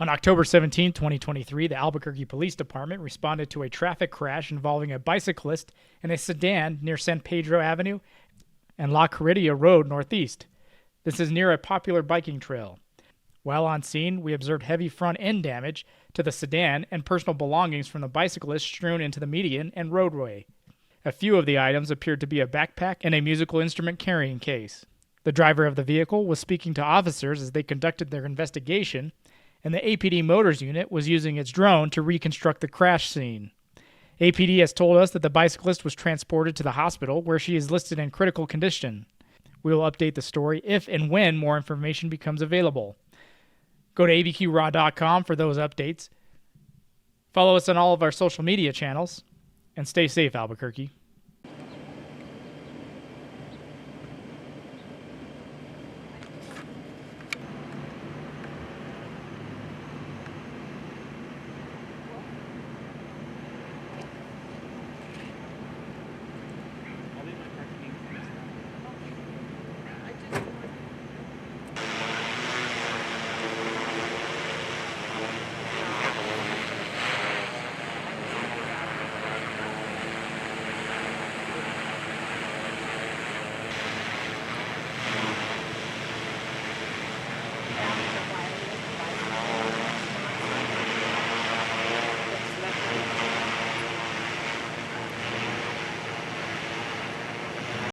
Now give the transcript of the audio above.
On October 17, 2023, the Albuquerque Police Department responded to a traffic crash involving a bicyclist and a sedan near San Pedro Avenue and La Corridia Road Northeast. This is near a popular biking trail. While on scene, we observed heavy front end damage to the sedan and personal belongings from the bicyclist strewn into the median and roadway. A few of the items appeared to be a backpack and a musical instrument carrying case. The driver of the vehicle was speaking to officers as they conducted their investigation, and the APD Motors unit was using its drone to reconstruct the crash scene. APD has told us that the bicyclist was transported to the hospital, where she is listed in critical condition. We will update the story if and when more information becomes available. Go to abqraw.com for those updates. Follow us on all of our social media channels, and stay safe, Albuquerque.